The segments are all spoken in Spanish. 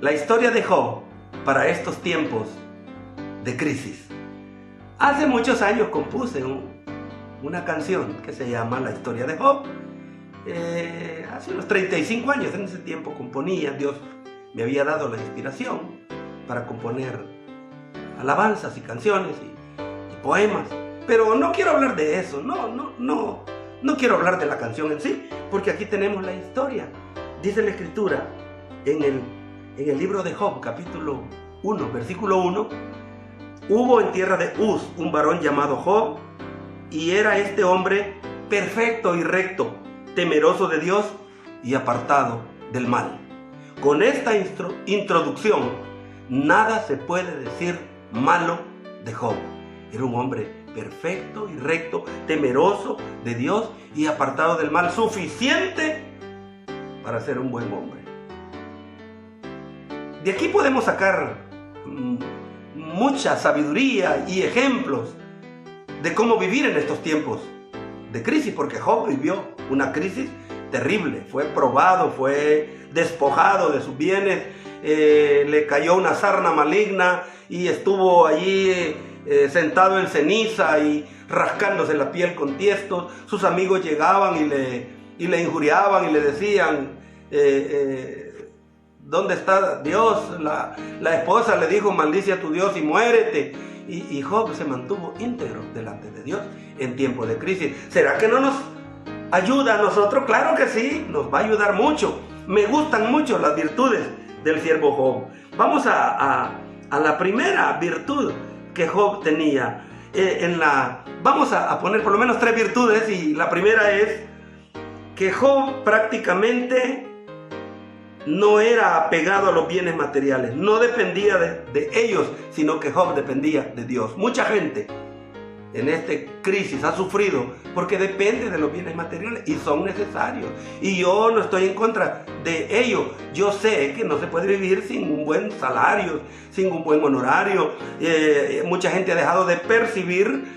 La historia de Job para estos tiempos de crisis. Hace muchos años compuse una canción que se llama La historia de Job. Hace unos 35 años, en ese tiempo componía. Dios me había dado la inspiración para componer alabanzas y canciones y poemas. Pero no quiero hablar de eso, no quiero hablar de la canción en sí, porque aquí tenemos la historia. Dice la Escritura en el libro de Job, capítulo 1, versículo 1, hubo en tierra de Uz un varón llamado Job, y era este hombre perfecto y recto, temeroso de Dios y apartado del mal. Con esta introducción, nada se puede decir malo de Job. Era un hombre perfecto y recto, temeroso de Dios y apartado del mal, suficiente para ser un buen hombre. De aquí podemos sacar mucha sabiduría y ejemplos de cómo vivir en estos tiempos de crisis, porque Job vivió una crisis terrible. Fue probado, fue despojado de sus bienes, le cayó una sarna maligna y estuvo allí sentado en ceniza y rascándose la piel con tiestos. Sus amigos llegaban y le injuriaban y le decían, ¿dónde está Dios? La esposa le dijo, maldice a tu Dios y muérete. Y Job se mantuvo íntegro delante de Dios en tiempo de crisis. ¿Será que no nos ayuda a nosotros? Claro que sí, nos va a ayudar mucho. Me gustan mucho las virtudes del siervo Job. Vamos a la primera virtud que Job tenía. Vamos a poner por lo menos 3 virtudes, y la primera es que Job prácticamente no era apegado a los bienes materiales, no dependía de ellos, sino que Job dependía de Dios. Mucha gente en esta crisis ha sufrido porque depende de los bienes materiales y son necesarios. Y yo no estoy en contra de ello. Yo sé que no se puede vivir sin un buen salario, sin un buen honorario. Mucha gente ha dejado de percibir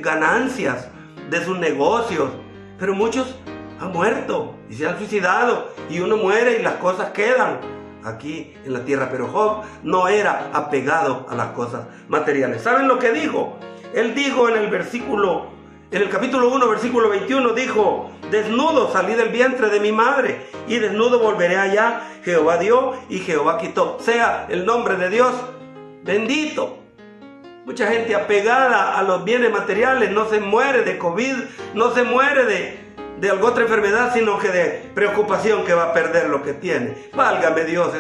ganancias de sus negocios, pero muchos han muerto y se han suicidado, y uno muere y las cosas quedan aquí en la tierra. Pero Job no era apegado a las cosas materiales. ¿Saben lo que dijo? Él dijo en el capítulo 1, versículo 21, dijo: desnudo salí del vientre de mi madre, y desnudo volveré allá. Jehová dio y Jehová quitó. Sea el nombre de Dios bendito. Mucha gente apegada a los bienes materiales no se muere de COVID, no se muere de alguna otra enfermedad, sino que de preocupación que va a perder lo que tiene. Válgame Dios,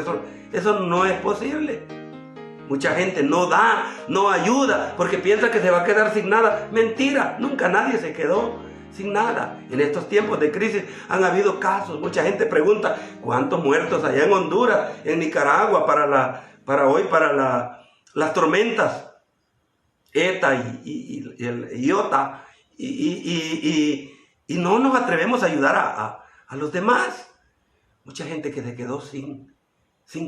eso no es posible. Mucha gente no da, no ayuda, porque piensa que se va a quedar sin nada. Mentira, nunca nadie se quedó sin nada. En estos tiempos de crisis han habido casos. Mucha gente pregunta, ¿cuántos muertos allá en Honduras, en Nicaragua, para las tormentas ETA y IOTA? Y no nos atrevemos a ayudar a los demás. Mucha gente que se quedó sin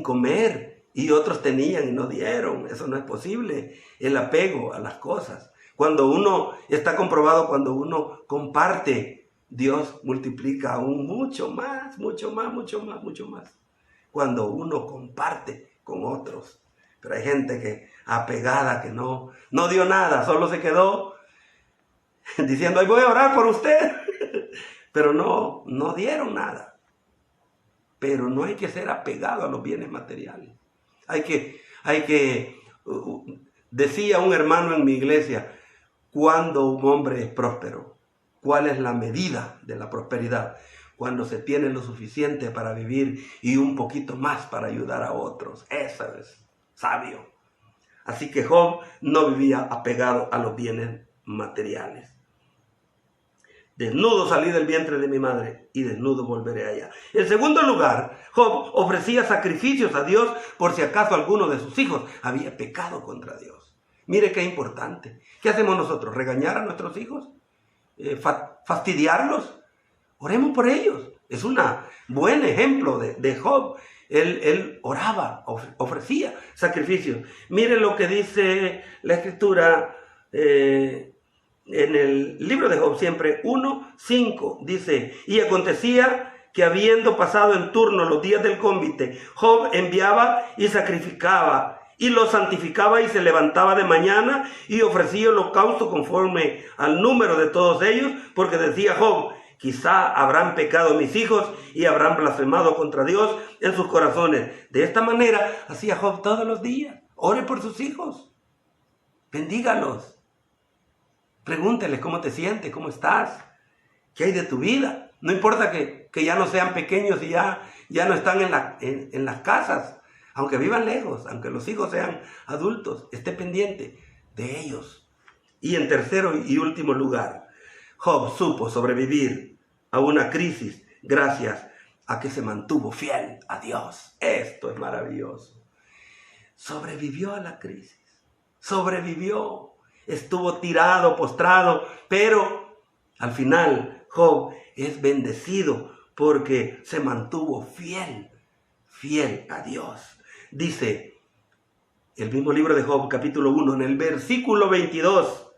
comer, y otros tenían y no dieron. Eso no es posible, el apego a las cosas. Está comprobado, cuando uno comparte, Dios multiplica aún mucho más. Cuando uno comparte con otros. Pero hay gente que apegada, que no dio nada, solo se quedó diciendo, ay, voy a orar por usted. Pero no dieron nada. Pero no hay que ser apegado a los bienes materiales. Decía un hermano en mi iglesia, ¿cuándo un hombre es próspero? ¿Cuál es la medida de la prosperidad? Cuando se tiene lo suficiente para vivir y un poquito más para ayudar a otros. Eso es sabio. Así que Job no vivía apegado a los bienes materiales. Desnudo salí del vientre de mi madre, y desnudo volveré allá. En segundo lugar, Job ofrecía sacrificios a Dios por si acaso alguno de sus hijos había pecado contra Dios. Mire qué importante. ¿Qué hacemos nosotros? ¿Regañar a nuestros hijos? ¿Fastidiarlos? Oremos por ellos. Es un buen ejemplo de Job. Él oraba, ofrecía sacrificios. Mire lo que dice la Escritura en el libro de Job, siempre 1:5, dice: y acontecía que habiendo pasado en turno los días del cómite, Job enviaba y sacrificaba, y lo santificaba y se levantaba de mañana y ofrecía holocausto conforme al número de todos ellos, porque decía Job: quizá habrán pecado mis hijos y habrán blasfemado contra Dios en sus corazones. De esta manera hacía Job todos los días. Ore por sus hijos, bendígalos, pregúntele cómo te sientes, cómo estás, qué hay de tu vida. No importa que ya no sean pequeños y ya no están en las casas, aunque vivan lejos, aunque los hijos sean adultos, esté pendiente de ellos. Y en tercero y último lugar, Job supo sobrevivir a una crisis gracias a que se mantuvo fiel a Dios. Esto es maravilloso. Sobrevivió a la crisis, sobrevivió, estuvo tirado, postrado, pero al final Job es bendecido porque se mantuvo fiel a Dios. Dice el mismo libro de Job, capítulo 1, en el versículo 22,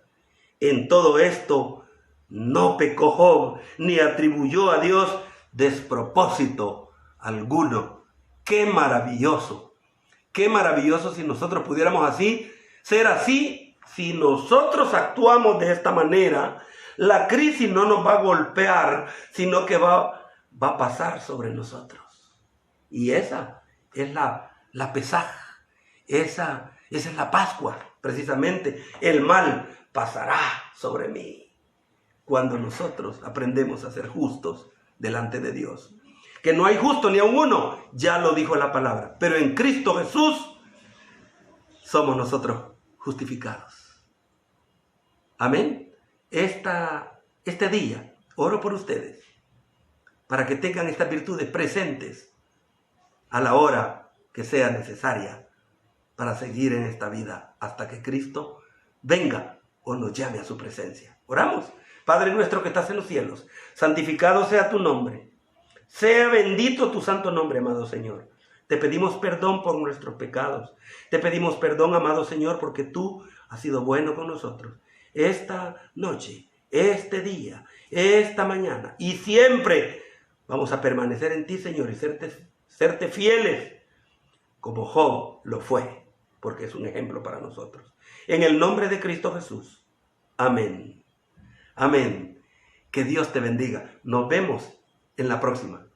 en todo esto no pecó Job, ni atribuyó a Dios despropósito alguno. ¡Qué maravilloso! ¡Qué maravilloso si nosotros pudiéramos ser así! Si nosotros actuamos de esta manera, la crisis no nos va a golpear, sino que va a pasar sobre nosotros. Y esa es la Pesaj, esa es la Pascua, precisamente. El mal pasará sobre mí cuando nosotros aprendemos a ser justos delante de Dios. Que no hay justo ni a uno, ya lo dijo la palabra, pero en Cristo Jesús somos nosotros justificados. Amén. Este día oro por ustedes para que tengan estas virtudes presentes a la hora que sea necesaria para seguir en esta vida hasta que Cristo venga o nos llame a su presencia. Oramos. Padre nuestro que estás en los cielos, santificado sea tu nombre. Sea bendito tu santo nombre, amado Señor. Te pedimos perdón por nuestros pecados. Te pedimos perdón, amado Señor, porque tú has sido bueno con nosotros. Esta noche, este día, esta mañana y siempre vamos a permanecer en ti, Señor, y serte fieles como Job lo fue, porque es un ejemplo para nosotros. En el nombre de Cristo Jesús. Amén. Amén. Que Dios te bendiga. Nos vemos en la próxima.